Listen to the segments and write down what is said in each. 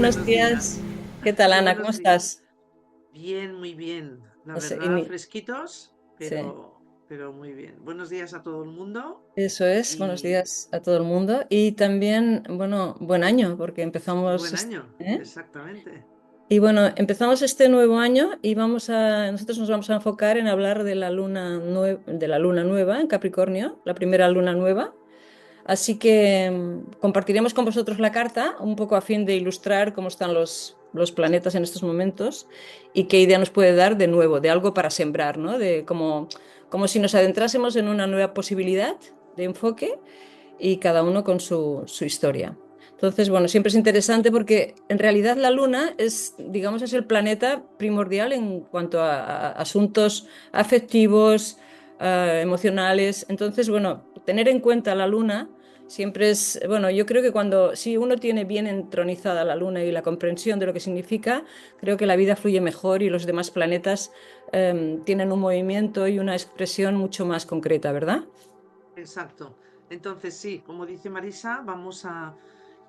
Buenos Buenos días. días. ¿Qué tal, Ana? ¿Cómo Buenos días. estás? Bien, muy bien. La No sé, verdad, fresquitos, sí, pero muy bien. Buenos días a todo el mundo eso es. Buenos y días a todo el mundo. Y también, bueno, buen año, porque empezamos buen año, ¿eh? exactamente. Y bueno, empezamos este nuevo año y nosotros nos vamos a enfocar en hablar de de la luna nueva en Capricornio, la primera luna nueva. Así que compartiremos con vosotros la carta, un poco a fin de ilustrar cómo están los planetas en estos momentos y qué idea nos puede dar de nuevo, de algo para sembrar, ¿no? De como si nos adentrásemos en una nueva posibilidad de enfoque y cada uno con su historia. Entonces, bueno, siempre es interesante porque en realidad la Luna es, digamos, es el planeta primordial en cuanto a asuntos afectivos, emocionales. Entonces, bueno, tener en cuenta la Luna siempre es, bueno, yo creo que si uno tiene bien entronizada la Luna y la comprensión de lo que significa, creo que la vida fluye mejor y los demás planetas tienen un movimiento y una expresión mucho más concreta, ¿verdad? Exacto. Entonces, sí, como dice Marisa, vamos a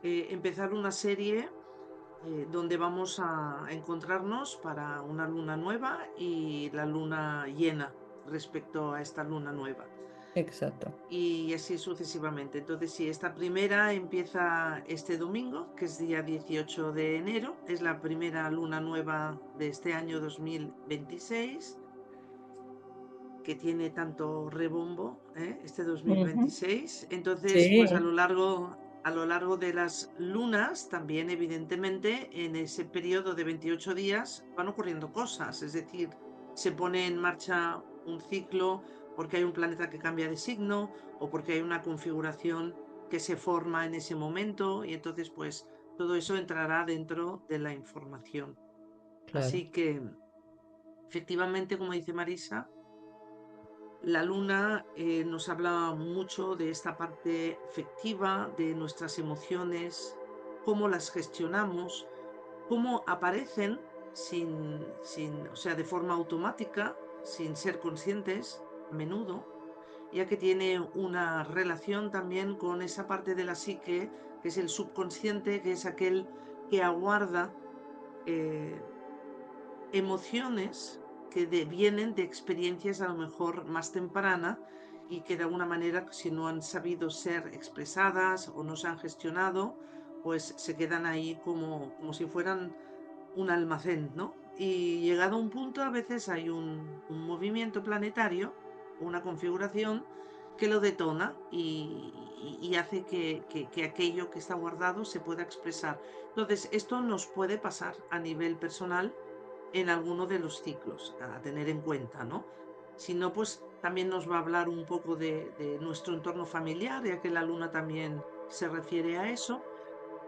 empezar una serie donde vamos a encontrarnos para una luna nueva y la luna llena respecto a esta luna nueva. Exacto. Y así sucesivamente. Entonces, si esta primera empieza este domingo, que es día 18 de enero, es la primera luna nueva de este año 2026, que tiene tanto rebombo, este Ujú. 2026. Entonces, pues Sí, a lo largo de las lunas, también evidentemente, en ese periodo de 28 días van ocurriendo cosas, es decir, se pone en marcha un ciclo porque hay un planeta que cambia de signo o porque hay una configuración que se forma en ese momento y entonces pues todo eso entrará dentro de la información. claro. Así que efectivamente, como dice Marisa, la luna nos habla mucho de esta parte afectiva, de nuestras emociones, cómo las gestionamos, cómo aparecen o sea, de forma automática, sin ser conscientes a menudo, ya que tiene una relación también con esa parte de la psique, que es el subconsciente, que es aquel que aguarda eh, emociones que vienen de experiencias a lo mejor más temprana y que de alguna manera, si no han sabido ser expresadas o no se han gestionado, pues se quedan ahí como si fueran un almacén, ¿no? Y llegado a un punto, a veces hay un movimiento planetario, una configuración que lo detona y hace que aquello que está guardado se pueda expresar. Entonces, esto nos puede pasar a nivel personal en alguno de los ciclos a tener en cuenta, ¿no? Si no, pues también nos va a hablar un poco de nuestro entorno familiar, ya que la luna también se refiere a eso,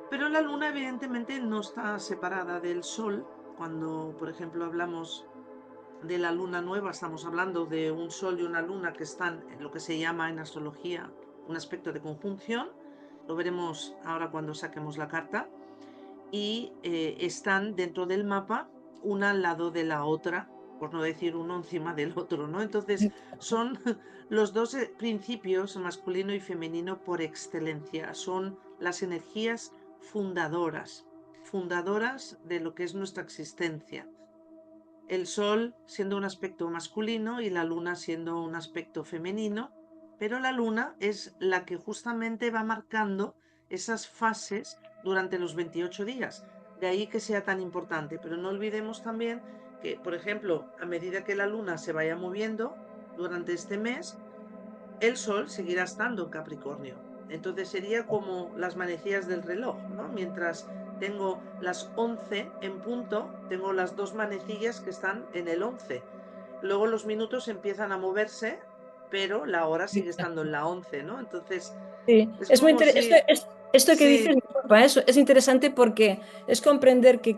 pero la luna evidentemente no está separada del sol. Cuando, por ejemplo, hablamos de la luna nueva, estamos hablando de un sol y una luna que están en lo que se llama en astrología un aspecto de conjunción. Lo veremos ahora cuando saquemos la carta y están dentro del mapa una al lado de la otra, por no decir uno encima del otro, ¿no? Entonces son los dos principios, masculino y femenino, por excelencia, son las energías fundadoras, fundadoras de lo que es nuestra existencia. El sol siendo un aspecto masculino y la luna siendo un aspecto femenino, pero la luna es la que justamente va marcando esas fases durante los 28 días. De ahí que sea tan importante. Pero no olvidemos también que, por ejemplo, a medida que la luna se vaya moviendo durante este mes, el sol seguirá estando en Capricornio. Entonces sería como las manecillas del reloj, ¿no? Mientras tengo las 11 en punto, tengo las dos manecillas que están en el 11. Luego los minutos empiezan a moverse, pero la hora sigue estando en la 11, ¿no? Entonces Sí, es es muy como interesante. si, Esto que dices, sí, disculpa, eso es interesante porque es comprender que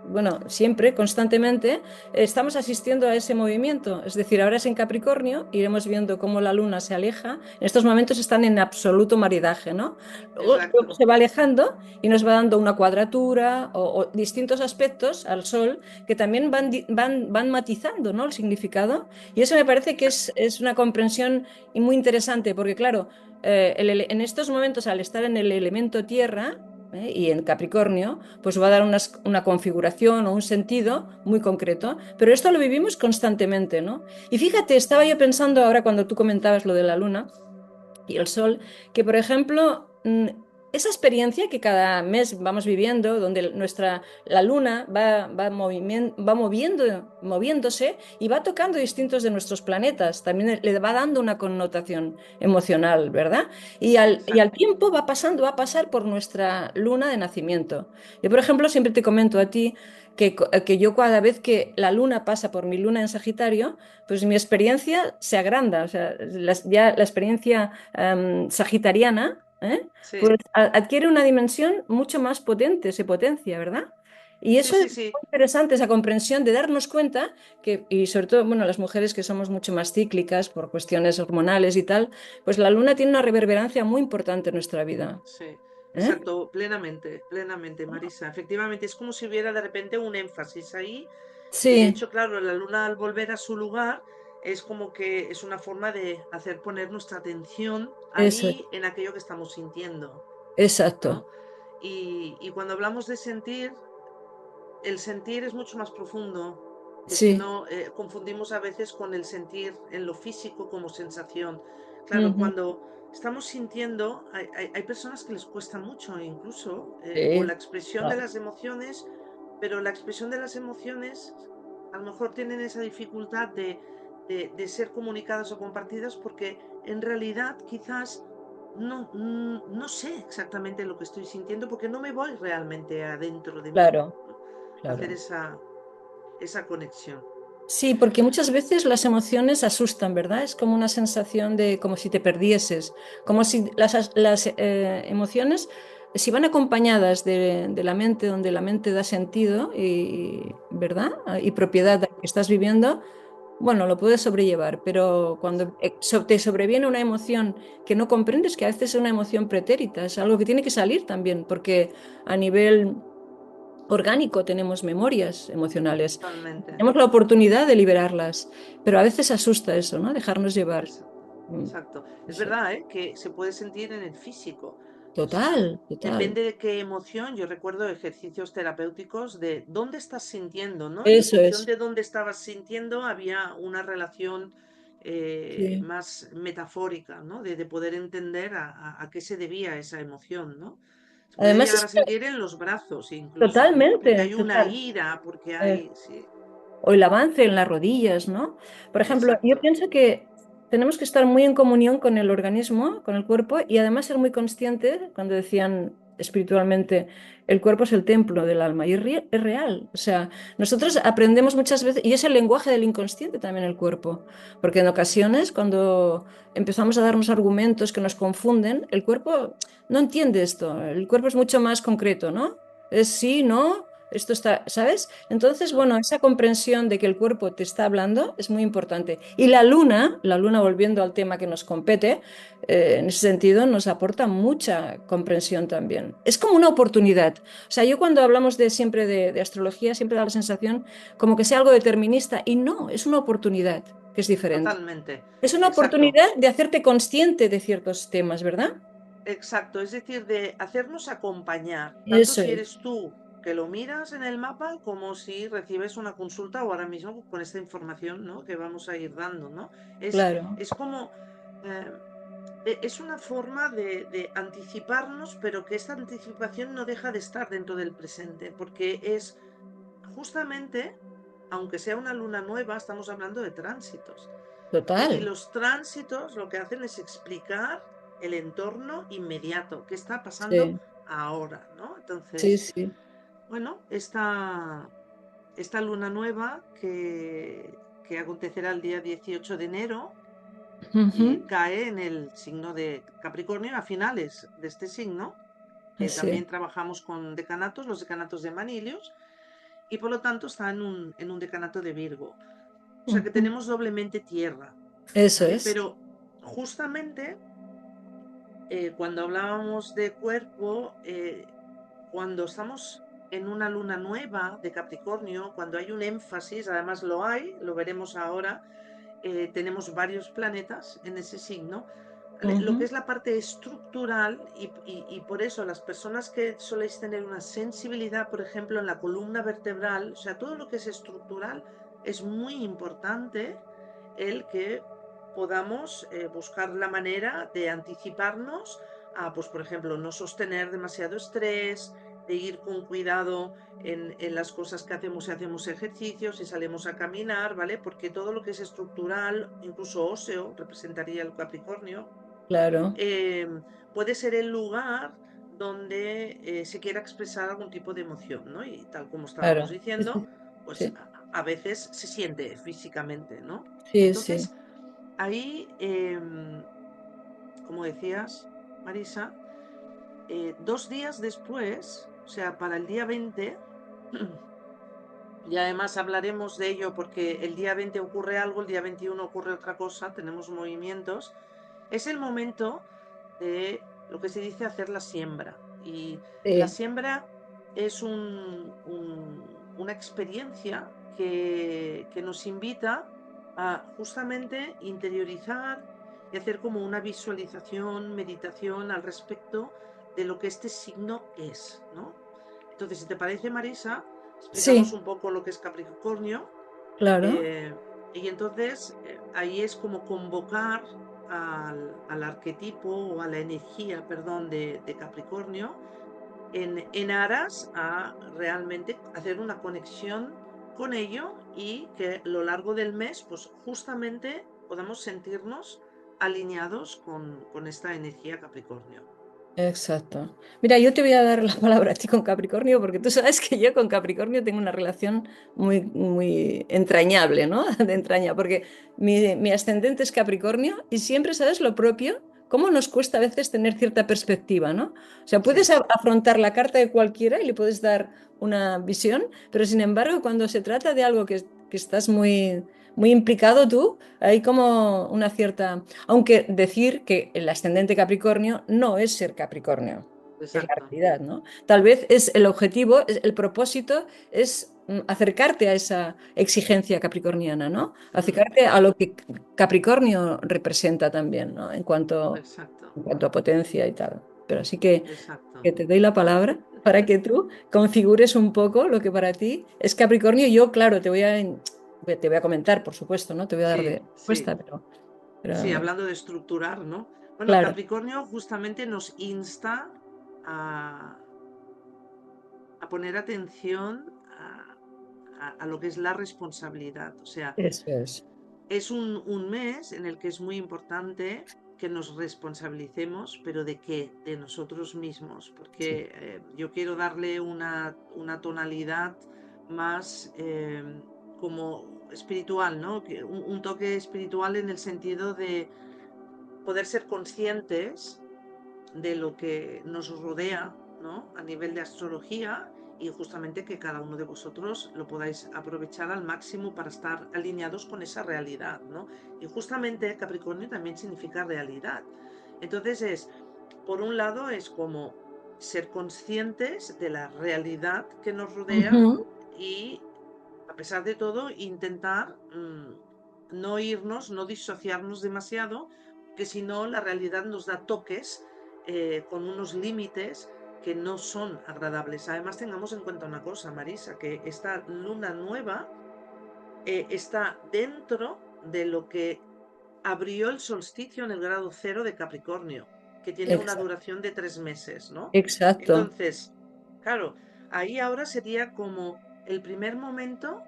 bueno, siempre, constantemente, estamos asistiendo a ese movimiento. Es decir, ahora es en Capricornio, iremos viendo cómo la luna se aleja. En estos momentos están en absoluto maridaje, ¿no? Luego exacto. se va alejando y nos va dando una cuadratura o distintos aspectos al Sol que también van matizando, ¿no? El significado. Y eso me parece que es una comprensión y muy interesante porque, claro, en estos momentos, al estar en el elemento tierra, y en Capricornio, pues va a dar una configuración o un sentido muy concreto, pero esto lo vivimos constantemente, ¿no? Y fíjate, estaba yo pensando ahora cuando tú comentabas lo de la luna y el sol, que por ejemplo, esa experiencia que cada mes vamos viviendo, donde la luna va moviéndose y va tocando distintos de nuestros planetas, también le va dando una connotación emocional, ¿verdad? Y al Exacto. tiempo va a pasar por nuestra luna de nacimiento. Yo, por ejemplo, siempre te comento a ti que yo cada vez que la luna pasa por mi luna en Sagitario, pues mi experiencia se agranda, o sea, ya la experiencia sagitariana, pues Sí, adquiere una dimensión mucho más potente, se potencia, ¿verdad? Y sí, eso es sí, muy sí. interesante, esa comprensión de darnos cuenta que, y sobre todo, bueno, las mujeres que somos mucho más cíclicas por cuestiones hormonales y tal, pues la luna tiene una reverberancia muy importante en nuestra vida. Sí, ¿Eh? exacto, plenamente, plenamente, Marisa. Efectivamente, es como si hubiera de repente un énfasis ahí y de Sí, hecho, claro, la luna al volver a su lugar es como que es una forma de hacer poner nuestra atención eso, ahí en aquello que estamos sintiendo, ¿no? exacto. Y cuando hablamos de sentir, el sentir es mucho más profundo, que si Sí. no, confundimos a veces con el sentir en lo físico como sensación. Claro, Ujú. cuando estamos sintiendo, hay personas que les cuesta mucho incluso, o la Sí, expresión de claro. las emociones, pero la expresión de las emociones a lo mejor tienen esa dificultad de ser comunicadas o compartidas porque en realidad quizás no sé exactamente lo que estoy sintiendo porque no me voy realmente adentro de mí, Claro, ¿no? Hacer claro. esa conexión. Sí, porque muchas veces las emociones asustan, ¿verdad? Es como una sensación de como si te perdieses, como si las emociones, si van acompañadas de la mente, donde la mente da sentido y, ¿verdad? Y propiedad de lo que estás viviendo, bueno, lo puedes sobrellevar, pero cuando te sobreviene una emoción que no comprendes, que a veces es una emoción pretérita, es algo que tiene que salir también, porque a nivel orgánico tenemos memorias emocionales. Totalmente. Tenemos la oportunidad de liberarlas, pero a veces asusta eso, ¿no? Dejarnos llevar. Exacto. Mm, Exacto. Es eso. verdad, ¿eh? Que se puede sentir en el físico. Total, total. Depende de qué emoción. Yo recuerdo ejercicios terapéuticos de dónde estás sintiendo, ¿no? Y en Eso función es. de dónde estabas sintiendo había una relación Sí. más metafórica, ¿no? De poder entender a qué se debía esa emoción, ¿no? Se puede Además llegar es a sentir en los brazos incluso, ¿no? Porque totalmente, hay una total. ira, porque Eh, hay... Sí, o el avance en las rodillas, ¿no? Por ejemplo, yo exacto. pienso que tenemos que estar muy en comunión con el organismo, con el cuerpo, y además ser muy consciente, cuando decían espiritualmente, el cuerpo es el templo del alma, y es real. O sea, nosotros aprendemos muchas veces, y es el lenguaje del inconsciente también el cuerpo, porque en ocasiones cuando empezamos a darnos argumentos que nos confunden, el cuerpo no entiende esto, el cuerpo es mucho más concreto, ¿no? Es sí, no. Esto está, ¿sabes? Entonces, Mm. bueno, esa comprensión de que el cuerpo te está hablando es muy importante. Y la luna volviendo al tema que nos compete, en ese sentido nos aporta mucha comprensión también. Es como una oportunidad. O sea, yo cuando hablamos siempre de astrología, siempre da la sensación como que sea algo determinista y no, es una oportunidad, que es diferente. Totalmente. Es una Exacto. oportunidad de hacerte consciente de ciertos temas, ¿verdad? Exacto, es decir, de hacernos acompañar, tanto Eso si es, eres tú que lo miras en el mapa como si recibes una consulta o ahora mismo con esta información, ¿no? Que vamos a ir dando, ¿no? claro, Es como, eh, es una forma de anticiparnos, pero que esta anticipación no deja de estar dentro del presente, porque es justamente, aunque sea una luna nueva, estamos hablando de tránsitos. Y total. los tránsitos lo que hacen es explicar el entorno inmediato, qué está pasando Sí, ahora, ¿no? sí, Entonces, sí. bueno, esta luna nueva que acontecerá el día 18 de enero Ujú. cae en el signo de Capricornio a finales de este signo, que Así. también trabajamos con decanatos, los decanatos de Manilius, y por lo tanto está en un decanato de Virgo. O sea que Ujú. tenemos doblemente tierra, Eso ¿vale? es. Pero justamente cuando hablábamos de cuerpo, cuando estamos en una luna nueva de Capricornio, cuando hay un énfasis, además lo hay, lo veremos ahora, tenemos varios planetas en ese signo, lo que Ujú. es la parte estructural y por eso las personas que soléis tener una sensibilidad, por ejemplo, en la columna vertebral, o sea, todo lo que es estructural, es muy importante el que podamos buscar la manera de anticiparnos a, pues, por ejemplo, no sostener demasiado estrés, de ir con cuidado en las cosas que hacemos, si hacemos ejercicios, si salimos a caminar, ¿vale? Porque todo lo que es estructural, incluso óseo, representaría el Capricornio, Claro, eh, puede ser el lugar donde se quiera expresar algún tipo de emoción, ¿no? Y tal como estábamos claro. Sí, diciendo, sí, pues sí, a veces se siente físicamente, ¿no? sí, sí. Entonces, ahí, como decías, Marisa, 2 días después, o sea, para el día 20, y además hablaremos de ello porque el día 20 ocurre algo, el día 21 ocurre otra cosa, tenemos movimientos, es el momento de lo que se dice hacer la siembra. Y la Sí, siembra es una experiencia que nos invita a justamente interiorizar y hacer como una visualización, meditación al respecto de lo que este signo es, ¿no? Entonces, si te parece, Marisa, explicamos sí, un poco lo que es Capricornio, claro. eh, y entonces ahí es como convocar al arquetipo o a la energía, perdón, de Capricornio en aras a realmente hacer una conexión con ello y que a lo largo del mes, pues justamente podamos sentirnos alineados con esta energía Capricornio. Exacto. Mira, yo te voy a dar la palabra a ti con Capricornio, porque tú sabes que yo con Capricornio tengo una relación muy, muy entrañable, ¿no? De entraña, porque mi ascendente es Capricornio y siempre sabes lo propio, cómo nos cuesta a veces tener cierta perspectiva, ¿no? O sea, puedes Sí, afrontar la carta de cualquiera y le puedes dar una visión, pero sin embargo, cuando se trata de algo que estás muy, muy implicado tú, hay como una cierta... Aunque decir que el ascendente Capricornio no es ser Capricornio, es la exacto. realidad, ¿no? Tal vez es el objetivo, el propósito es acercarte a esa exigencia capricorniana, ¿no? Mm, Acercarte a lo que Capricornio representa también, ¿no? exacto, En cuanto a potencia y tal. Pero así exacto. que te doy la palabra para que tú configures un poco lo que para ti es Capricornio. Yo, claro, te voy a comentar, por supuesto, ¿no? Te voy a dar Sí, de sí. respuesta, Sí, pero hablando de estructurar, ¿no? Bueno, claro. Capricornio justamente nos insta a, a poner atención a lo que es la responsabilidad. O sea, Eso es. es un mes en el que es muy importante que nos responsabilicemos, pero ¿de qué? De nosotros mismos, Sí. porque yo quiero darle una tonalidad más como espiritual, ¿no? Un toque espiritual en el sentido de poder ser conscientes de lo que nos rodea, ¿no? A nivel de astrología y justamente que cada uno de vosotros lo podáis aprovechar al máximo para estar alineados con esa realidad, ¿no? Y justamente Capricornio también significa realidad. Entonces por un lado es como ser conscientes de la realidad que nos rodea Ujú. y a pesar de todo intentar no irnos, no disociarnos demasiado, que si no la realidad nos da toques con unos límites que no son agradables. Además, tengamos en cuenta una cosa, Marisa, que esta luna nueva está dentro de lo que abrió el solsticio en el grado cero de Capricornio, que tiene una Exacto. duración de 3 meses, ¿no? Exacto. Entonces, claro, ahí ahora sería como el primer momento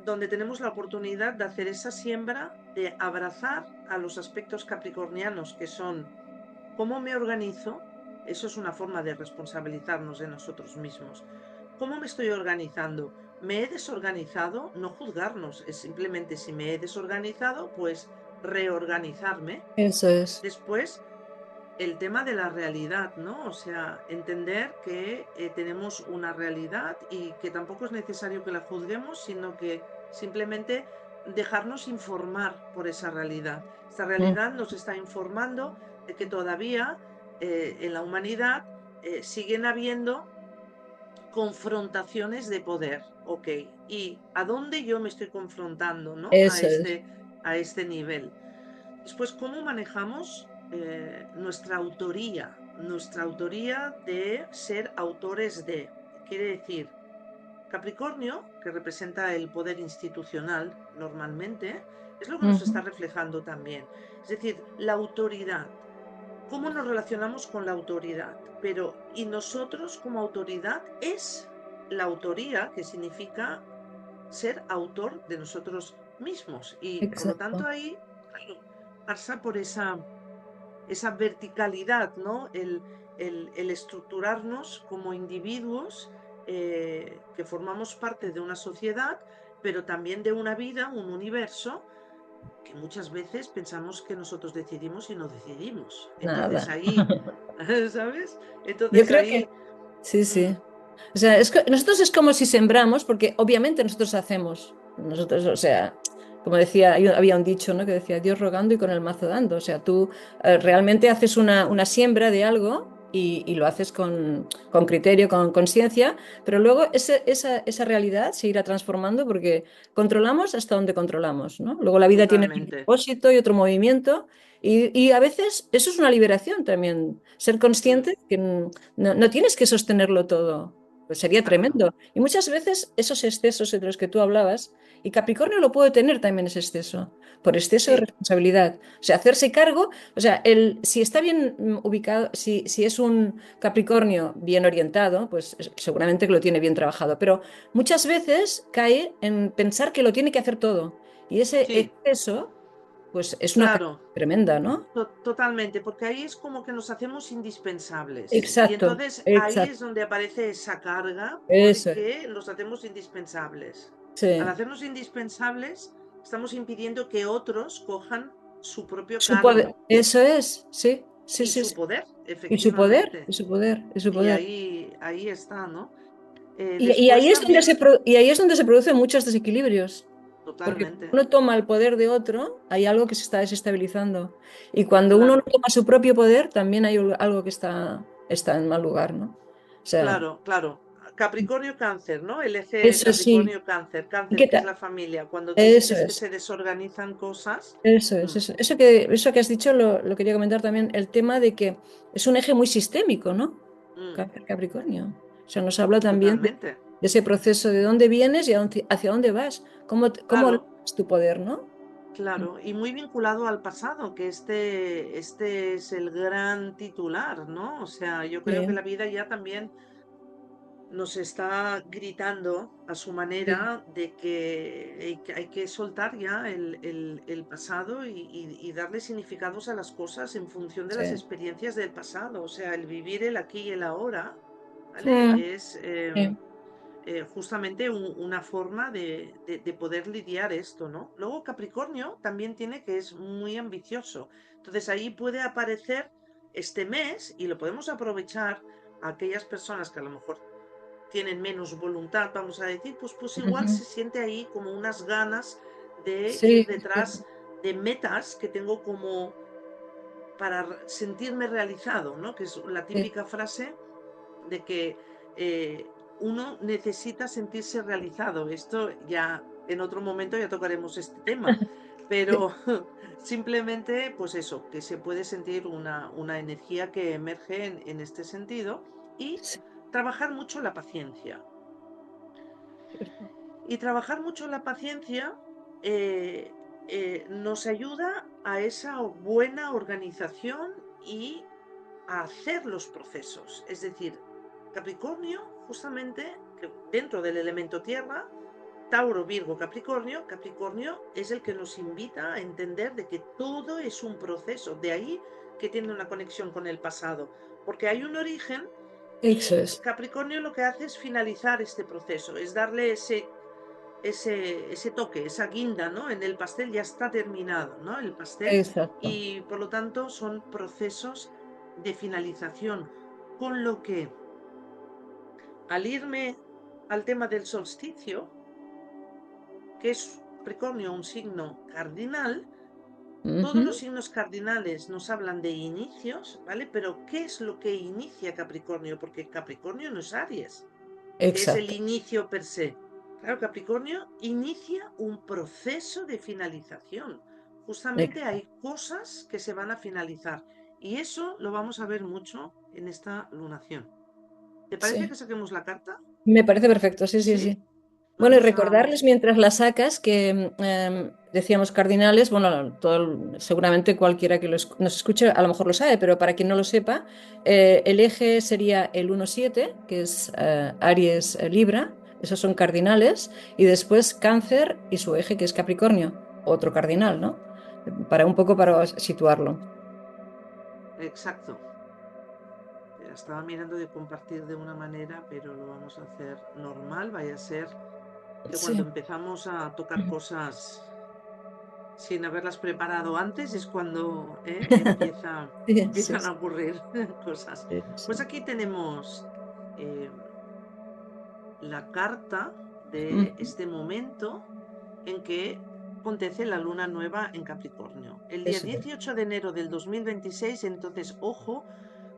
donde tenemos la oportunidad de hacer esa siembra, de abrazar a los aspectos capricornianos que son cómo me organizo, eso es una forma de responsabilizarnos de nosotros mismos. ¿Cómo me estoy organizando? ¿Me he desorganizado? No juzgarnos, es simplemente si me he desorganizado, pues reorganizarme. Eso es. Después, el tema de la realidad, ¿no? O sea, entender que tenemos una realidad y que tampoco es necesario que la juzguemos, sino que simplemente dejarnos informar por esa realidad. Esta Mm. realidad nos está informando de que todavía en la humanidad siguen habiendo confrontaciones de poder, ¿ok? ¿Y a dónde yo me estoy confrontando, ¿no? Eso es. A este nivel. Después, ¿cómo manejamos nuestra autoría de ser autores de. Quiere decir, Capricornio, que representa el poder institucional normalmente, es lo que nos está Ujú. reflejando también. Es decir, la autoridad. ¿Cómo nos relacionamos con la autoridad? Pero, y nosotros como autoridad es la autoría, que significa ser autor de nosotros mismos. Y por lo tanto Exacto. ahí, claro, pasa por esa verticalidad, ¿no? El estructurarnos como individuos que formamos parte de una sociedad, pero también de una vida, un universo, que muchas veces pensamos que nosotros decidimos y no decidimos. Entonces Nada. ahí, ¿sabes? Yo Entonces creo que ahí, sí, mm, sí. O sea, nosotros es como si sembramos, porque obviamente nosotros hacemos, nosotros, o sea, como decía, había un dicho, ¿no? Que decía Dios rogando y con el mazo dando. O sea, tú realmente haces una siembra de algo y lo haces con criterio, con conciencia, pero luego esa realidad se irá transformando porque controlamos hasta donde controlamos, ¿no? Luego la vida tiene otro totalmente. propósito y otro movimiento y a veces eso es una liberación también, ser Mm, consciente que no tienes que sostenerlo todo. Pues sería claro, tremendo. Y muchas veces esos excesos de los que tú hablabas, y Capricornio lo puede tener también ese exceso, por exceso de sí, responsabilidad. O sea, hacerse cargo, o sea, si está bien ubicado, si es un Capricornio bien orientado, pues seguramente que lo tiene bien trabajado. Pero muchas veces cae en pensar que lo tiene que hacer todo. Y ese sí, exceso, pues es una carga claro. tremenda, ¿no? Totalmente, porque ahí es como que nos hacemos indispensables. Y Exacto, entonces ahí exacto. es donde aparece esa carga, Eso es. porque nos hacemos indispensables. Al Sí. hacernos indispensables, estamos impidiendo que otros cojan su propio Su poder, cargo eso es, sí, sí, y sí, su sí. poder, Y su poder, efectivamente. y su poder, y su Y poder. ahí está, ¿no? Y Después ahí es donde también, y ahí es donde se producen muchos desequilibrios. Porque cuando totalmente, uno toma el poder de otro, hay algo que se está desestabilizando. Y cuando uno no claro. toma su propio poder, también hay algo que está en mal lugar, ¿no? O sea, Claro, claro. Capricornio-Cáncer, ¿no? El eje eso sí. Capricornio-Cáncer. ¿Y Cáncer, qué que es tal? la familia. Cuando tú Eso sientes que es. se desorganizan cosas. Eso es, mm, eso que has dicho lo quería comentar también, el tema de que es un eje muy sistémico, ¿no? mm, Cáncer Capricornio. O sea, nos habla también totalmente. de ese proceso de dónde vienes y hacia dónde vas, cómo Claro, logras tu poder, ¿no? claro. Y muy vinculado al pasado, que este es el gran titular, ¿no? O sea, yo creo que Sí, la vida ya también nos está gritando a su sí, manera de que hay que soltar ya el pasado y darle significados a las cosas en función de las sí. experiencias del pasado. O sea, el vivir el aquí y el ahora, Mm, ¿vale? Es sí. justamente una forma de poder lidiar esto, ¿no? Luego Capricornio también tiene que es muy ambicioso. Entonces ahí puede aparecer este mes y lo podemos aprovechar a aquellas personas que a lo mejor tienen menos voluntad, vamos a decir, pues igual Ujú. se siente ahí como unas ganas de ir Sí, sí, detrás de metas que tengo como para sentirme realizado, ¿no? Que es la sí. típica frase de que eh, uno necesita sentirse realizado. Esto ya en otro momento ya tocaremos este tema, pero Sí, simplemente pues eso, que se puede sentir una energía que emerge en este sentido y sí, trabajar mucho la paciencia. cierto. Y trabajar mucho la paciencia eh, nos ayuda a esa buena organización y a hacer los procesos. Es decir, Capricornio, justamente, que dentro del elemento tierra, Tauro, Virgo, Capricornio, Capricornio es el que nos invita a entender de que todo es un proceso. De ahí que tiene una conexión con el pasado, porque hay un origen Eso y es. Capricornio lo que hace es finalizar este proceso, es darle ese toque, esa guinda, ¿no? En el pastel ya está terminado, ¿no? El pastel Exacto. y por lo tanto son procesos de finalización. Con lo que al irme al tema del solsticio, que es Capricornio un signo cardinal, todos los Ujú. signos cardinales nos hablan de inicios, ¿vale? Pero ¿qué es lo que inicia Capricornio? Porque Capricornio no es Aries, que es el Exacto. inicio per se. Claro, Capricornio inicia un proceso de finalización. Justamente Exacto. hay cosas que se van a finalizar. Y eso lo vamos a ver mucho en esta lunación. ¿Te parece Sí. que saquemos la carta? Me parece perfecto, sí, sí, Sí. sí. Bueno, y Vamos a... recordarles mientras la sacas que decíamos cardinales, bueno, seguramente cualquiera que nos escuche a lo mejor lo sabe, pero para quien no lo sepa, el eje sería el 1-7, que es Aries Libra, esos son cardinales, y después Cáncer y su eje, que es Capricornio, otro cardinal, ¿no? Para un poco para situarlo. Exacto. Estaba mirando de compartir de una manera, pero lo vamos a hacer normal. Vaya a ser que cuando Sí, empezamos a tocar cosas sin haberlas preparado antes es cuando sí, sí, empiezan a ocurrir cosas. sí, sí. Pues aquí tenemos eh, la carta de Ujú, este momento en que acontece la luna nueva en Capricornio. El día eso es. 18 de enero del 2026, entonces, ojo,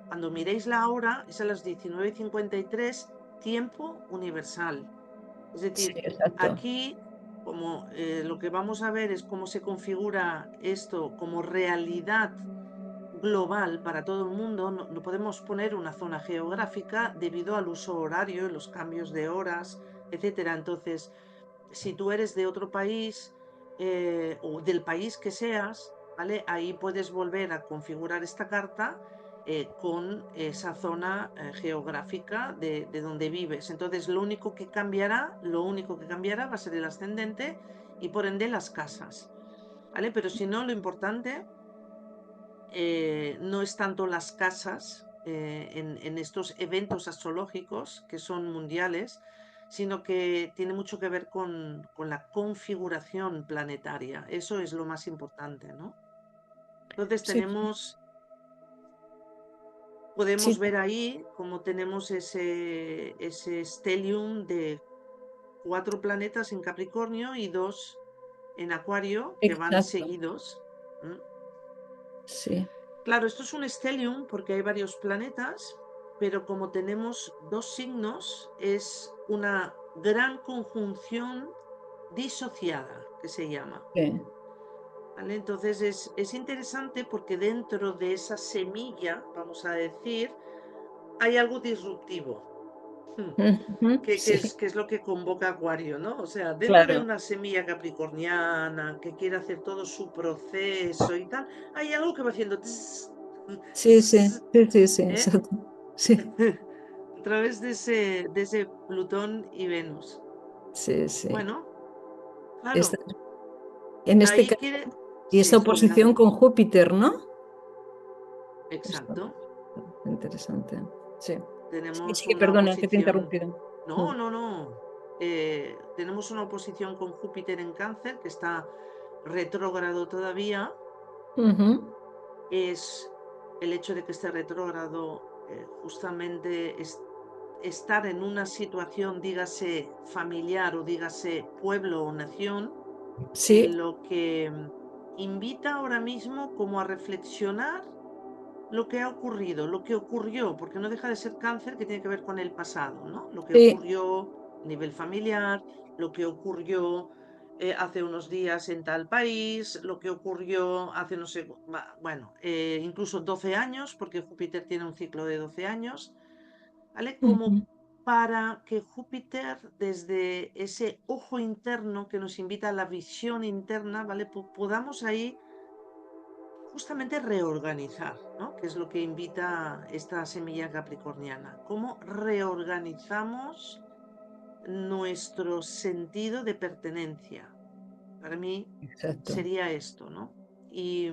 cuando miréis la hora, es a las 19:53, tiempo universal. Es Sí, decir, exacto. aquí, como lo que vamos a ver es cómo se configura esto como realidad global para todo el mundo, no podemos poner una zona geográfica debido al uso horario, los cambios de horas, etcétera. Entonces, si tú eres de otro país o del país que seas, ¿vale? Ahí puedes volver a configurar esta carta con esa zona geográfica de donde vives. Entonces, lo único que cambiará va a ser el ascendente y por ende las casas, ¿vale? Pero si no, lo importante no es tanto las casas en estos eventos astrológicos que son mundiales, sino que tiene mucho que ver con la configuración planetaria. Eso es lo más importante, ¿no? Entonces Sí, sí, podemos sí, ver ahí cómo tenemos ese stellium de 4 planetas en Capricornio y 2 en Acuario que van exacto. seguidos. ¿M? Sí. Claro, esto es un stellium porque hay varios planetas, pero como tenemos 2 signos, es una gran conjunción disociada, que se llama. Sí. ¿Vale? Entonces es interesante porque dentro de esa semilla, vamos a decir, hay algo disruptivo. Ujú, sí, Que es lo que convoca Acuario, ¿no? O sea, dentro de claro. una semilla capricorniana que quiere hacer todo su proceso y tal, hay algo que va haciendo tss, Sí, sí, tss, sí, sí, sí, ¿eh? exacto. Sí, A través de ese Plutón y Venus. sí, sí. Bueno, Esta- claro, en este ahí caso, quiere... y Sí, esta sí, dale. oposición con Júpiter, ¿no? Esto, Exacto. interesante. Sí. Sí, Tenemos sí, que una perdona, que te he oposición... interrumpido. No, Mm. no, no. Tenemos una oposición con Júpiter en Cáncer que está retrógrado todavía. Ujú. Es el hecho de que esté retrógrado justamente estar en una situación, dígase familiar o dígase pueblo o nación, Sí, en lo que invita ahora mismo como a reflexionar lo que ha ocurrido, lo que ocurrió, porque no deja de ser cáncer que tiene que ver con el pasado, ¿no? Lo que sí. ocurrió a nivel familiar, lo que ocurrió hace unos días en tal país, lo que ocurrió hace no sé, bueno, incluso 12 años, porque Júpiter tiene un ciclo de 12 años, ¿vale? Como Ujú. para que Júpiter, desde ese ojo interno que nos invita a la visión interna, ¿vale? Podamos ahí justamente reorganizar, ¿no? Que es lo que invita esta semilla capricorniana. ¿Cómo reorganizamos nuestro sentido de pertenencia? Para mí Exacto. sería esto, ¿no? Y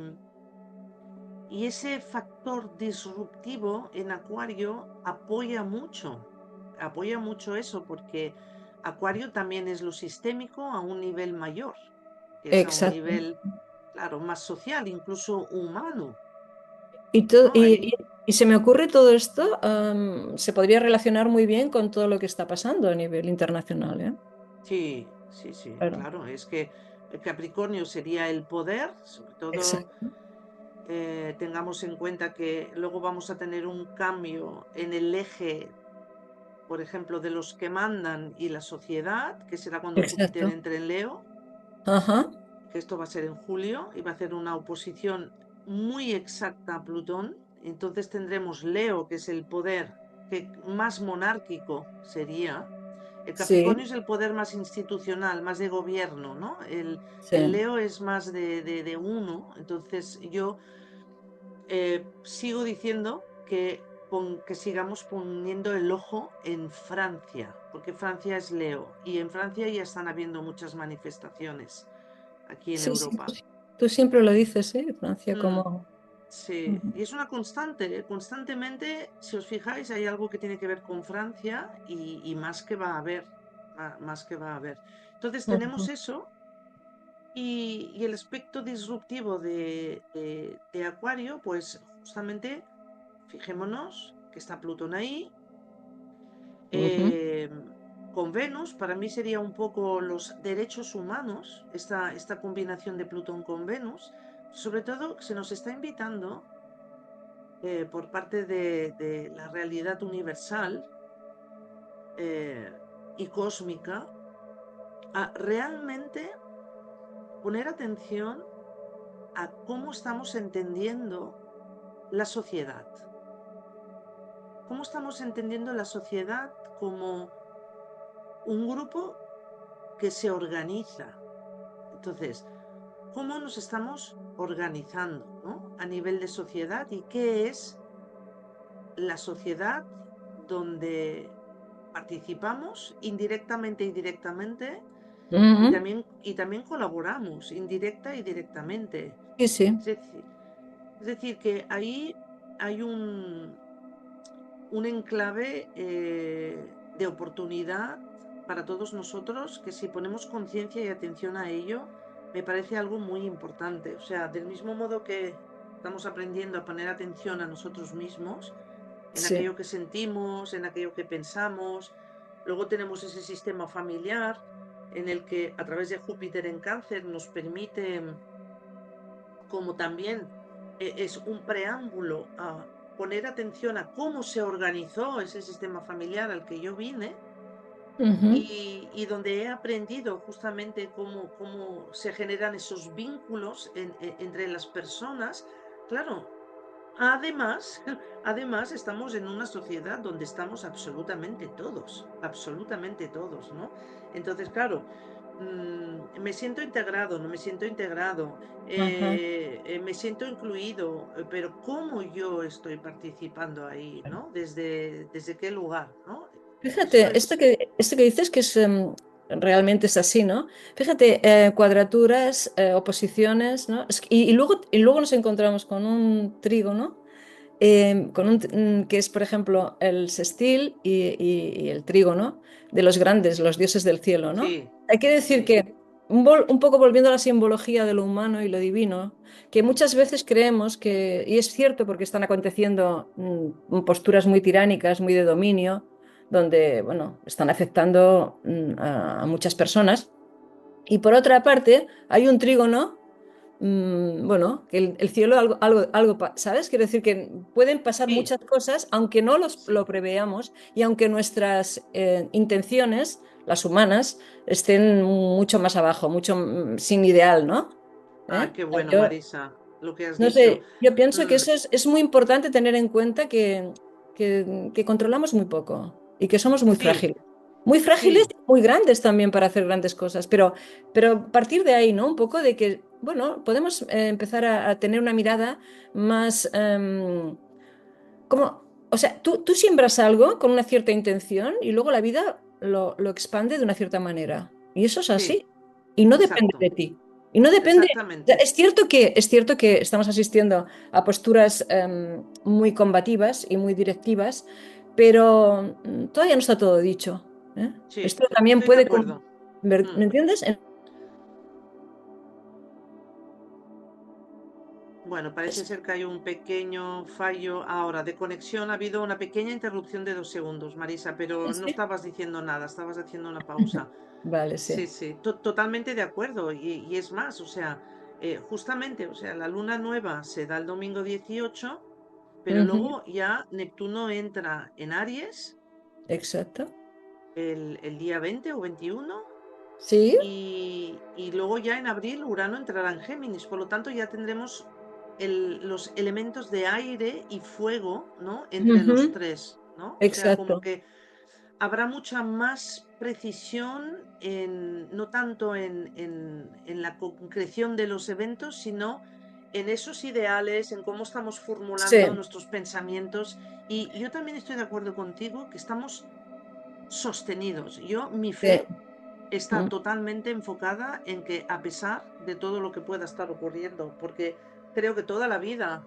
ese factor disruptivo en Acuario apoya mucho eso, porque Acuario también es lo sistémico a un nivel mayor, que es a un Exacto. nivel, claro, más social, incluso humano, Y, to- ¿no? y, Ahí, y- y se me ocurre todo esto, se podría relacionar muy bien con todo lo que está pasando a nivel internacional, ¿eh? sí, sí, sí, Claro. claro, es que el Capricornio sería el poder, sobre todo Exacto. tengamos en cuenta que luego vamos a tener un cambio en el eje, por ejemplo, de los que mandan y la sociedad, que será cuando Júpiter Exacto. entre en Leo, Ajá. que esto va a ser en julio y va a hacer una oposición muy exacta a Plutón. Entonces tendremos Leo, que es el poder que más monárquico sería. El Sí, Capricornio es el poder más institucional, más de gobierno, ¿no? El sí. Leo es más de uno. Entonces yo sigo diciendo que sigamos poniendo el ojo en Francia, porque Francia es Leo y en Francia ya están habiendo muchas manifestaciones aquí en Sí, sí, Europa. tú siempre lo dices, ¿eh? Francia Mm, como... sí, Ujú, y es una constante, ¿eh? Constantemente, si os fijáis, hay algo que tiene que ver con Francia y más que va a haber, más que va a haber. Entonces tenemos ujú, eso y el aspecto disruptivo de Acuario, pues justamente fijémonos que está Plutón ahí. ujú, eh, con Venus, para mí sería un poco los derechos humanos, esta combinación de Plutón con Venus. Sobre todo, se nos está invitando por parte de la realidad universal eh, y cósmica a realmente poner atención a cómo estamos entendiendo la sociedad. ¿Cómo estamos entendiendo la sociedad como un grupo que se organiza? Entonces, ¿cómo nos estamos organizando, ¿no? A nivel de sociedad y qué es la sociedad donde participamos indirectamente y directamente ujú. y también colaboramos indirecta y directamente. Sí, sí. Es decir, que ahí hay un enclave de oportunidad para todos nosotros que si ponemos conciencia y atención a ello, me parece algo muy importante. O sea, del mismo modo que estamos aprendiendo a poner atención a nosotros mismos, en Sí. aquello que sentimos, en aquello que pensamos, luego tenemos ese sistema familiar en el que a través de Júpiter en Cáncer nos permite como también es un preámbulo a poner atención a cómo se organizó ese sistema familiar al que yo vine Ujú, y donde he aprendido justamente cómo se generan esos vínculos entre las personas. Claro, además, además estamos en una sociedad donde estamos absolutamente todos, ¿no? Entonces, claro, me siento integrado, no me siento integrado, ajá. me siento incluido, pero ¿cómo yo estoy participando ahí, ¿no? ¿Desde qué lugar, ¿no? Esto Fíjate, es, esto que dices que es, realmente es así, ¿no? Fíjate, cuadraturas, oposiciones, ¿no? Y luego nos encontramos con un trígono, que es, por ejemplo, el sextil y el trígono de los grandes, los dioses del cielo, ¿no? sí, Hay que decir sí, que, un poco volviendo a la simbología de lo humano y lo divino, que muchas veces creemos que, y es cierto porque están aconteciendo posturas muy tiránicas, muy de dominio, donde, bueno, están afectando a muchas personas. Y por otra parte, hay un trígono, bueno, que el cielo ¿sabes? Quiero decir que pueden pasar sí, muchas cosas, aunque no lo sí. preveamos y aunque nuestras intenciones, las humanas, estén mucho más abajo, mucho sin ideal, ¿no? ¿Eh? Ah, qué bueno, Yo, Marisa, lo que has no dicho. sé, yo pienso que Mm, eso es muy importante tener en cuenta que controlamos muy poco y que somos muy sí, frágiles. Muy frágiles sí, y muy grandes también para hacer grandes cosas, pero partir de ahí, ¿no? Un poco de que, bueno, podemos empezar a tener una mirada más, como, o sea, tú siembras algo con una cierta intención y luego la vida lo expande de una cierta manera. Y eso es sí, así. Y no depende exacto, de ti. Y no depende. O sea, exactamente. es cierto que estamos asistiendo a posturas muy combativas y muy directivas, pero todavía no está todo dicho. ¿Eh? Sí, Esto también estoy de puede. acuerdo. ¿Me Mm. entiendes? Bueno, parece ser que hay un pequeño fallo ahora de conexión. Ha habido una pequeña interrupción de 2 segundos, Marisa, pero no Sí. estabas diciendo nada, estabas haciendo una pausa. Vale, Sí, sí. sí, totalmente de acuerdo. Y es más, o sea, justamente, o sea, la luna nueva se da el domingo 18, pero Ujú, luego ya Neptuno entra en Aries exacto. el día 20 o 21 Sí. y luego ya en abril Urano entrará en Géminis. Por lo tanto, ya tendremos los elementos de aire y fuego, ¿no? Entre los Ujú, tres, ¿no? O sea, como exacto. que habrá mucha más precisión no tanto en la concreción de los eventos, sino en esos ideales, en cómo estamos formulando Sí, nuestros pensamientos. Y yo también estoy de acuerdo contigo que estamos sostenidos. Mi sí. fe está Mm, totalmente enfocada en que a pesar de todo lo que pueda estar ocurriendo, porque creo que toda la vida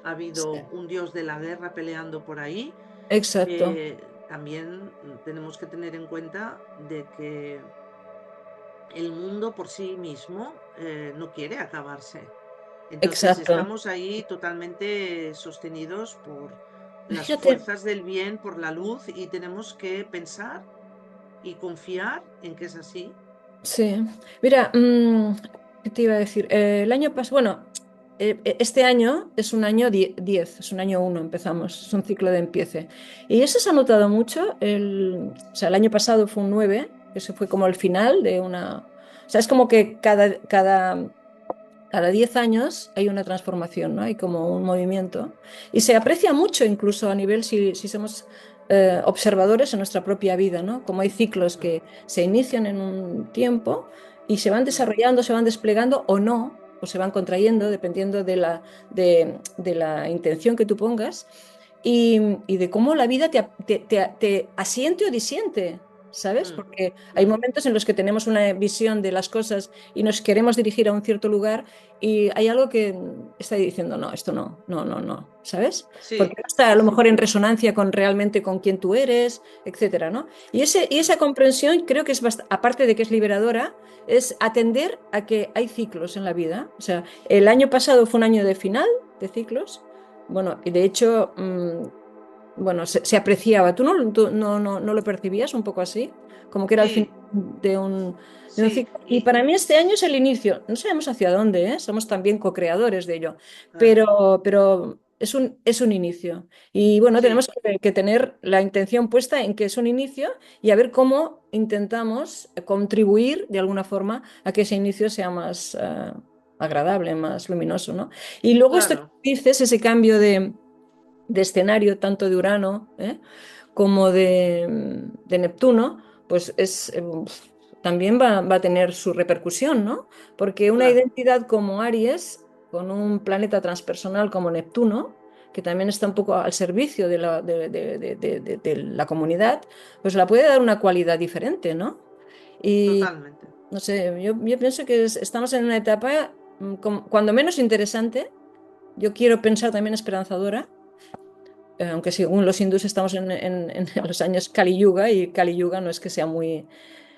ha habido sí, un dios de la guerra peleando por ahí. exacto, También tenemos que tener en cuenta de que el mundo por sí mismo no quiere acabarse. Entonces exacto. estamos ahí totalmente sostenidos por las Fíjate, fuerzas del bien, por la luz, y tenemos que pensar y confiar en que es así. sí. Mira, ¿qué te iba a decir? El año pasado, bueno, este año es un año 10, es un año uno, empezamos, es un ciclo de empiece. Y eso se ha notado mucho. O sea, el año pasado fue un 9, que se fue como el final de una... O sea, es como que cada 10 años hay una transformación, ¿no? Hay como un movimiento. Y se aprecia mucho incluso a nivel si somos observadores en nuestra propia vida, ¿no? Como hay ciclos Mm, que se inician en un tiempo y se van mm, desarrollando, se van desplegando o no, o se van contrayendo, dependiendo de la intención que tú pongas y de cómo la vida te asiente o disiente. ¿Sabes? mm, Porque hay mm. momentos en los que tenemos una visión de las cosas y nos queremos dirigir a un cierto lugar y hay algo que está diciendo, no, esto no, no, no, no, ¿sabes? Porque Sí, no está a sí, lo sí, mejor en resonancia con realmente con quién tú eres, etcétera, ¿no? Y mm, esa comprensión creo que es aparte de que es liberadora, es atender a que hay ciclos en la vida. O sea, el año pasado fue un año de final de ciclos, bueno, y de hecho, bueno, se apreciaba. ¿Tú no lo percibías un poco así? Como que era el final sí, de un sí. ciclo. Y para mí este año es el inicio. No sabemos hacia dónde, ¿eh? Somos también co-creadores de ello. Ah, Pero es un inicio. Y bueno, sí, tenemos que tener la intención puesta en que es un inicio y a ver cómo intentamos contribuir de alguna forma a que ese inicio sea más agradable, más luminoso, ¿no? Y luego esto que claro. dices, ese cambio de escenario, tanto de Urano, como de Neptuno, pues también va a tener su repercusión, ¿no? Porque una Claro, identidad como Aries, con un planeta transpersonal como Neptuno, que también está un poco al servicio de la comunidad, pues la puede dar una cualidad diferente, ¿no? Y totalmente. no sé, yo pienso que estamos en una etapa cuando menos interesante, yo quiero pensar también esperanzadora, aunque según los hindúes estamos en los años Kali Yuga y Kali Yuga no es que sea muy,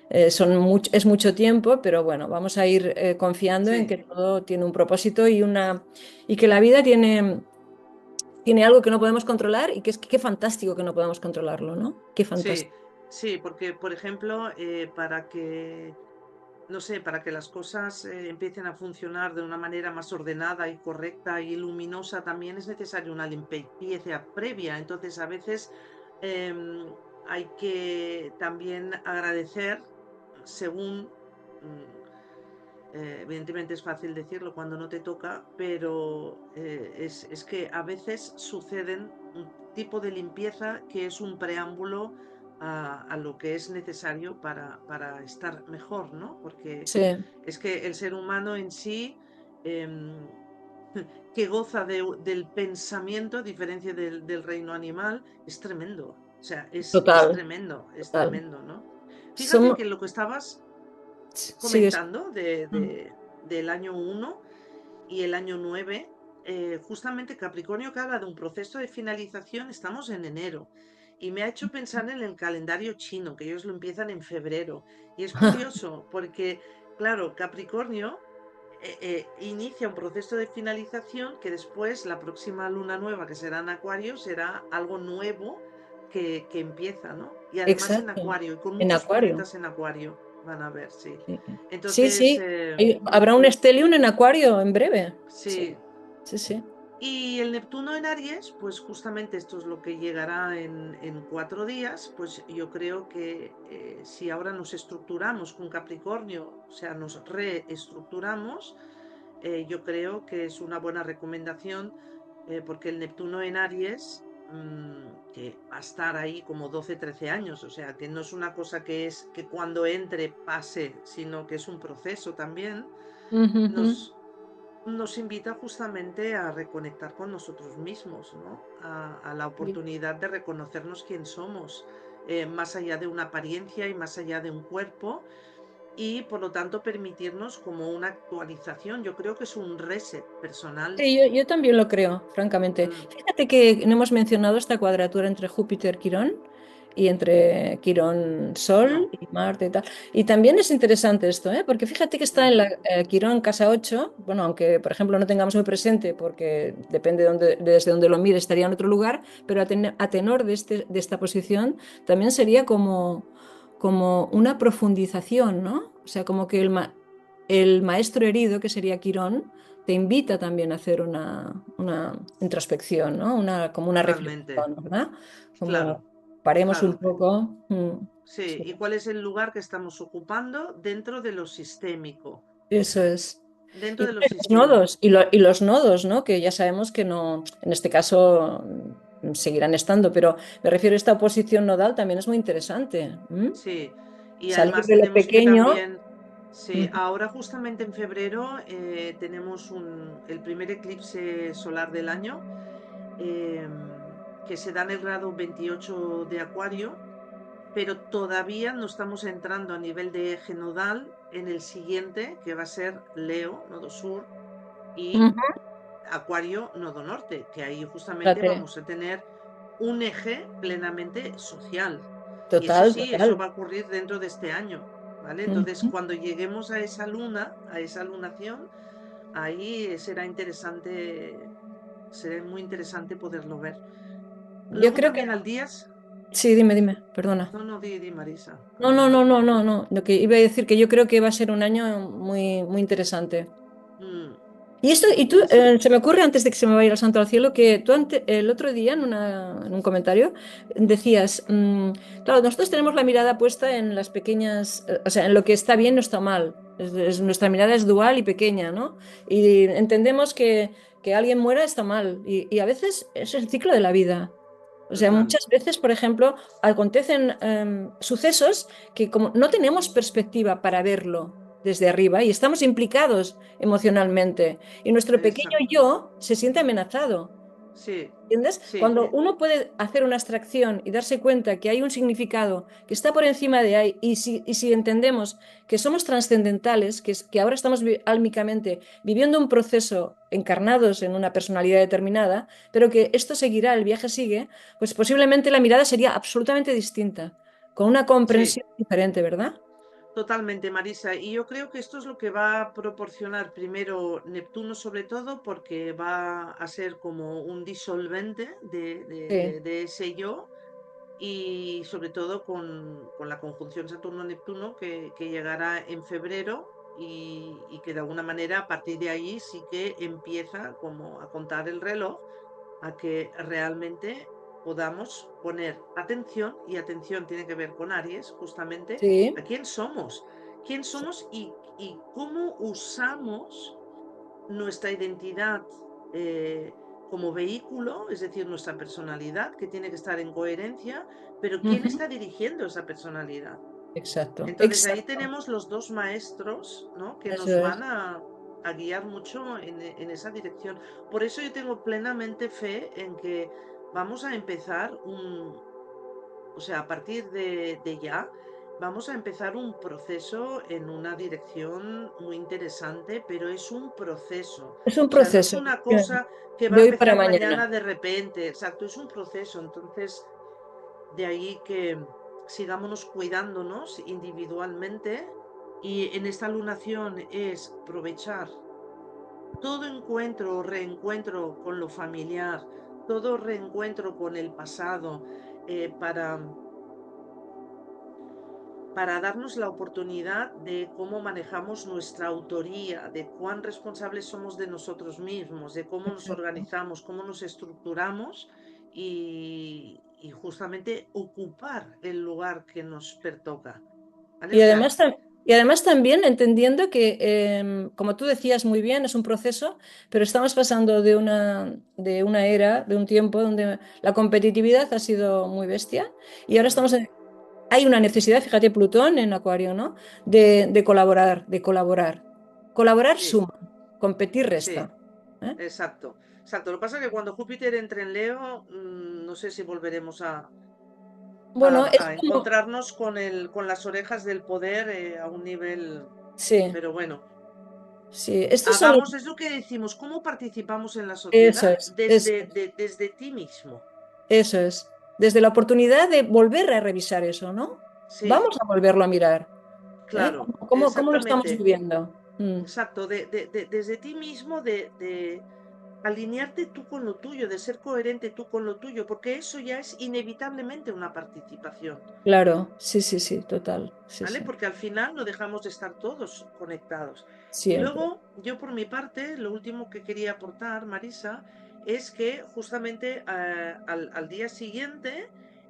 es mucho tiempo, pero bueno, vamos a ir confiando en Sí, que todo tiene un propósito y que la vida tiene algo que no podemos controlar y que es que qué fantástico que no podamos controlarlo, ¿no? Qué sí, fantástico. sí, porque, por ejemplo, para que, no sé, para que las cosas empiecen a funcionar de una manera más ordenada y correcta y luminosa, también es necesaria una limpieza previa. Entonces, a veces em, hay que también agradecer según... evidentemente es fácil decirlo cuando no te toca, pero es que a veces suceden un tipo de limpieza que es un preámbulo a lo que es necesario para estar mejor, ¿no? Porque Sí, es que el ser humano en sí, em, que goza del pensamiento, a diferencia del reino animal, es tremendo. O sea, total, es total. tremendo, ¿no? Fíjate Somos, que lo que estabas sigues. comentando del año uno y el año 9, justamente Capricornio que habla de un proceso de finalización, estamos en enero. Y me ha hecho pensar en el calendario chino, que ellos lo empiezan en febrero. Y es curioso, porque, claro, Capricornio inicia un proceso de finalización que después, la próxima luna nueva, que será en Acuario, será algo nuevo que empieza, ¿no? Y además en Exacto, Acuario, y con en muchos Acuario. planetas en Acuario, van a ver, sí. Sí, sí. Entonces, Sí. Habrá un Stellium en Acuario en breve. Sí, sí. sí, sí. Y el Neptuno en Aries, pues justamente esto es lo que llegará en 4 días, pues yo creo que si ahora nos estructuramos con Capricornio, o sea, nos reestructuramos, yo creo que es una buena recomendación, porque el Neptuno en Aries, que va a estar ahí como 12 13 años, o sea, que no es una cosa que es que cuando entre pase, sino que es un proceso también, Ujú, ujú. nos, nos invita justamente a reconectar con nosotros mismos, ¿no? A la Sí. oportunidad de reconocernos quién somos, más allá de una apariencia y más allá de un cuerpo, y por lo tanto permitirnos como una actualización. Yo creo que es un reset personal. Sí, yo también lo creo, francamente. Mm, Fíjate que no hemos mencionado esta cuadratura entre Júpiter-Quirón y entre Quirón-Sol no. y Marte y tal. Y también es interesante esto, ¿eh? Porque fíjate que está en Mm, la Quirón casa 8. Bueno, aunque por ejemplo no tengamos muy presente, porque depende desde donde lo mire, estaría en otro lugar, pero a tenor de esta posición también sería como una profundización, ¿no? O sea, como que el maestro herido, que sería Quirón, te invita también a hacer una introspección, ¿no? Como una totalmente. reflexión, ¿verdad? Claro, Como paremos un claro. poco. Sí. Sí, ¿Y cuál es el lugar que estamos ocupando dentro de lo sistémico? eso es. Dentro Y de lo bueno, los sistémico. nodos, y los nodos, ¿no? Que ya sabemos que no, en este caso seguirán estando, pero me refiero a esta oposición nodal también es muy interesante. Sí. Y Salir además de lo tenemos que pequeño. también, sí, Ujú. ahora justamente en febrero tenemos el primer eclipse solar del año, que se da en el grado 28 de Acuario, pero todavía no estamos entrando a nivel de eje nodal en el siguiente, que va a ser Leo, nodo sur, y Ujú. Acuario, nodo norte, que ahí justamente Fíjate. vamos a tener un eje plenamente social. Y eso Total, sí, eso total. va a ocurrir dentro de este año, ¿vale? Entonces, Ujú. cuando lleguemos a esa luna, a esa lunación, ahí será muy interesante poderlo ver. Yo Luego creo que también al días, sí, dime, perdona. no, no, di Marisa, No, no, no, adelante. no, no, no. Lo que iba a decir que yo creo que va a ser un año muy, muy interesante. Mm, Y esto, muy y tú, interesante. se me ocurre antes de que se me vaya el santo al cielo, que tú el otro día en un comentario decías, claro, nosotros tenemos la mirada puesta en las pequeñas, o sea, en lo que está bien no está mal. Nuestra mirada es dual y pequeña, ¿no? Y entendemos que alguien muera está mal. Y a veces es el ciclo de la vida. O sea, Total. muchas veces, por ejemplo, acontecen sucesos que como no tenemos perspectiva para verlo desde arriba y estamos implicados emocionalmente y nuestro pequeño Exacto. yo se siente amenazado. Sí, ¿Entiendes? sí, Cuando uno puede hacer una abstracción y darse cuenta que hay un significado que está por encima de ahí, y si entendemos que somos trascendentales, que ahora estamos álmicamente viviendo un proceso encarnados en una personalidad determinada, pero que esto seguirá, el viaje sigue, pues posiblemente la mirada sería absolutamente distinta, con una sí. comprensión diferente, ¿verdad? Totalmente, Marisa. Y yo creo que esto es lo que va a proporcionar primero Neptuno, sobre todo, porque va a ser como un disolvente Sí. de ese yo, y sobre todo con la conjunción Saturno-Neptuno que llegará en febrero, y que de alguna manera a partir de ahí sí que empieza como a contar el reloj a que realmente podamos poner atención, y atención tiene que ver con Aries, justamente, Sí. a quién somos y cómo usamos nuestra identidad como vehículo, es decir, nuestra personalidad, que tiene que estar en coherencia, pero quién Ujú. está dirigiendo esa personalidad. Exacto, Entonces ahí exacto. tenemos los dos maestros, ¿no? Que Eso nos van es. a guiar mucho en esa dirección. Por eso yo tengo plenamente fe en que vamos a empezar o sea, a partir de ya, vamos a empezar un proceso en una dirección muy interesante, pero es un proceso. Es un O sea, no es proceso una cosa que va de a hoy para empezar mañana mañana. de repente, exacto, es un proceso. Entonces, de ahí que sigámonos cuidándonos individualmente, y en esta lunación es aprovechar todo encuentro o reencuentro con lo familiar, todo reencuentro con el pasado, para darnos la oportunidad de cómo manejamos nuestra autoría, de cuán responsables somos de nosotros mismos, de cómo nos Exacto. organizamos, cómo nos estructuramos, y justamente ocupar el lugar que nos pertoca. ¿Vale? Y O sea, además, Y además también entendiendo que, como tú decías muy bien, es un proceso, pero estamos pasando de una era, de un tiempo donde la competitividad ha sido muy bestia y ahora Mm, hay una necesidad, fíjate, Plutón en Acuario, ¿no? De colaborar, de colaborar. Colaborar sí, suma, competir sí, resta. ¿Eh? exacto. Exacto. Lo que pasa es que cuando Júpiter entre en Leo, no sé si volveremos Bueno, es a como, encontrarnos con las orejas del poder a un nivel. sí, Pero bueno, sí, estos son los, hagamos, es lo que decimos, ¿cómo participamos en la eso sociedad? es, eso Desde, es. desde ti mismo. Eso es. Desde la oportunidad de volver a revisar eso, ¿no? Sí, Vamos a volverlo a mirar. ¿Eh? claro, Cómo lo estamos exactamente. viviendo? Mm, Exacto, desde ti mismo, de alinearte tú con lo tuyo, de ser coherente tú con lo tuyo, porque eso ya es inevitablemente una participación, claro, sí, sí, sí, total. Sí, ¿vale? sí. Porque al final no dejamos de estar todos conectados. Y Siempre. luego, yo por mi parte, lo último que quería aportar, Marisa, es que justamente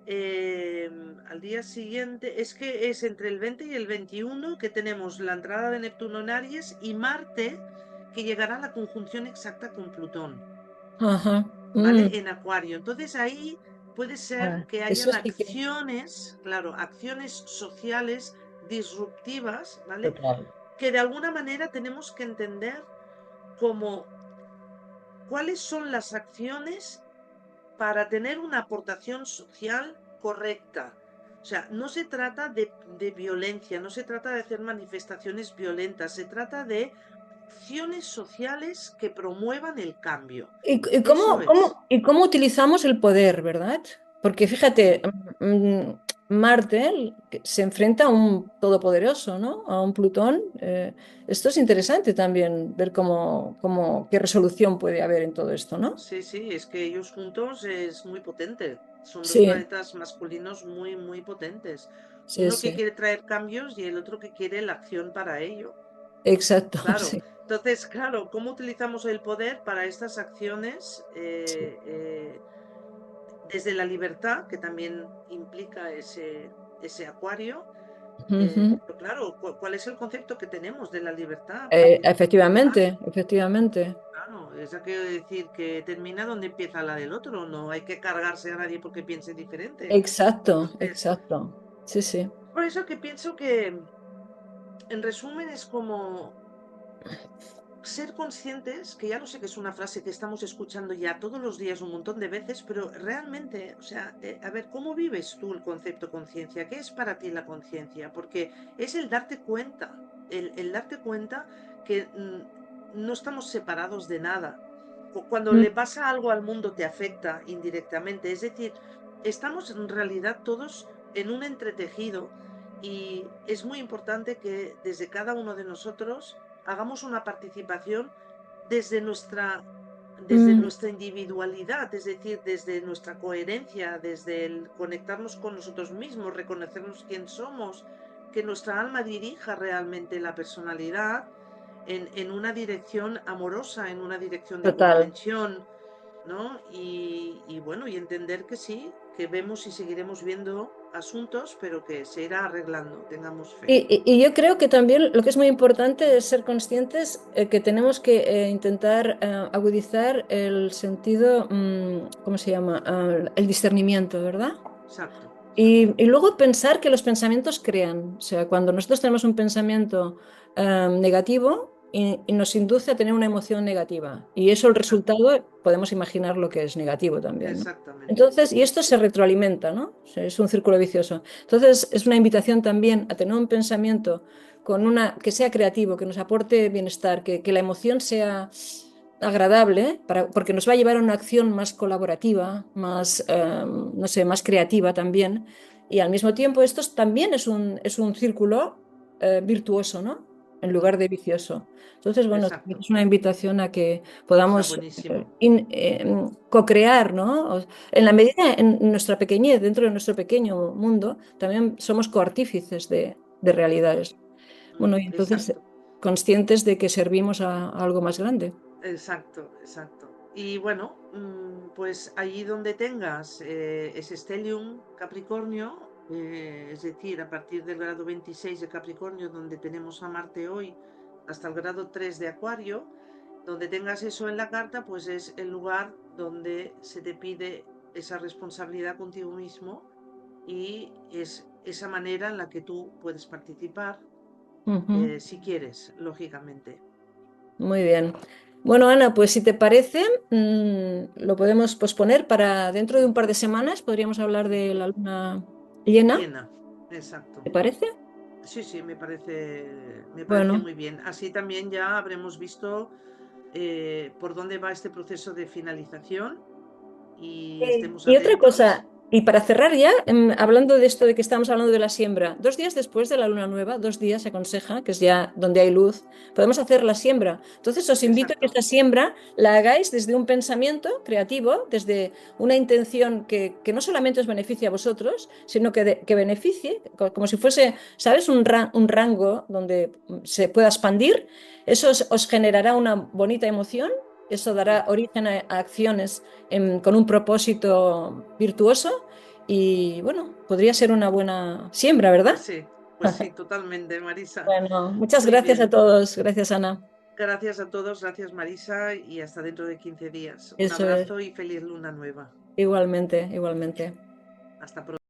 eh, al día siguiente, es que es entre el 20 y el 21 que tenemos la entrada de Neptuno en Aries y Marte, que llegará a la conjunción exacta con Plutón. Ajá. ¿Vale? En Acuario. Entonces ahí puede ser Ah, que eso hayan sí que. acciones, claro, acciones sociales disruptivas, ¿vale? Total. Que de alguna manera tenemos que entender como cuáles son las acciones para tener una aportación social correcta. O sea, no se trata de violencia, no se trata de hacer manifestaciones violentas, se trata de acciones sociales que promuevan el cambio. ¿Y Eso es. y cómo utilizamos el poder, verdad? Porque fíjate, Mm. Marte que se enfrenta a un todopoderoso, ¿no? A un Plutón. Esto es interesante también, ver qué resolución puede haber en todo esto, ¿no? Sí, sí, es que ellos juntos es muy potente. Son dos Sí, planetas masculinos muy, muy potentes. sí, Uno que sí. quiere traer cambios y el otro que quiere la acción para ello. Exacto, Claro. sí, Entonces, claro, ¿cómo utilizamos el poder para estas acciones sí. desde la libertad, que también implica ese acuario? Ujú. Pero claro, ¿cuál es el concepto que tenemos de la libertad? Efectivamente, efectivamente. Claro, eso quiere decir que termina donde empieza la del otro, no hay que cargarse a nadie porque piense diferente. Exacto, Entonces, exacto. Sí, sí. por eso que pienso que, en resumen, es como ser conscientes, que ya lo sé que es una frase que estamos escuchando ya todos los días un montón de veces, pero realmente, o sea, a ver, ¿cómo vives tú el concepto conciencia? ¿Qué es para ti la conciencia? Porque es el darte cuenta, el darte cuenta que no estamos separados de nada. Cuando Mm, le pasa algo al mundo te afecta indirectamente, es decir, estamos en realidad todos en un entretejido y es muy importante que desde cada uno de nosotros hagamos una participación desde desde mm, nuestra individualidad, es decir, desde nuestra coherencia, desde el conectarnos con nosotros mismos, reconocernos quién somos, que nuestra alma dirija realmente la personalidad en una dirección amorosa, en una dirección de total. comprensión, ¿no? Y bueno, y entender que sí, que vemos y seguiremos viendo asuntos, pero que se irá arreglando, tengamos fe. Y yo creo que también lo que es muy importante es ser conscientes que tenemos que intentar agudizar el sentido, ¿cómo se llama? El discernimiento, ¿verdad? Exacto, exacto. Y luego pensar que los pensamientos crean. O sea, cuando nosotros tenemos un pensamiento negativo y nos induce a tener una emoción negativa. Y eso el Exacto, resultado podemos imaginar lo que es negativo también, ¿no? exactamente. Entonces, y esto se retroalimenta, ¿no? O sea, es un círculo vicioso. Entonces, es una invitación también a tener un pensamiento que sea creativo, que nos aporte bienestar, que la emoción sea agradable, porque nos va a llevar a una acción más colaborativa, más, no sé, más creativa también. Y al mismo tiempo, también es un círculo virtuoso, ¿no? En lugar de vicioso. Entonces, bueno, también Exacto. es una invitación a que Está podamos buenísimo. co-crear, ¿no? En la medida, en nuestra pequeñez, dentro de nuestro pequeño mundo, también somos coartífices de realidades. Bueno, y entonces Exacto. conscientes de que servimos a algo más grande. Exacto, exacto. Y bueno, pues allí donde tengas ese stellium Capricornio, Es decir, a partir del grado 26 de Capricornio, donde tenemos a Marte hoy, hasta el grado 3 de Acuario, donde tengas eso en la carta, pues es el lugar donde se te pide esa responsabilidad contigo mismo y es esa manera en la que tú puedes participar, Ujú. si quieres, lógicamente. Muy bien. Bueno, Ana, pues si te parece, lo podemos posponer para dentro de un par de semanas. Podríamos hablar de la luna llena. Llena, exacto. ¿Te parece? Sí, sí, me parece Bueno. muy bien. Así también ya habremos visto por dónde va este proceso de finalización y estemos Y otra atentos. cosa, y para cerrar ya, hablando de esto de que estamos hablando de la siembra, 2 días después de la luna nueva, 2 días se aconseja, que es ya donde hay luz, podemos hacer la siembra. Entonces os invito a que Exacto, esta siembra la hagáis desde un pensamiento creativo, desde una intención que no solamente os beneficie a vosotros, sino que beneficie, como si fuese, ¿sabes? Un rango donde se pueda expandir. Eso os generará una bonita emoción. Eso dará sí, origen a acciones con un propósito virtuoso y bueno, podría ser una buena siembra, ¿verdad? pues sí, totalmente, Marisa. Bueno, muchas Muy gracias a bien. todos. Gracias, Ana. Gracias a todos, gracias Marisa y hasta dentro de 15 días. Un Eso es. abrazo y feliz luna nueva. Igualmente, igualmente. Hasta pronto.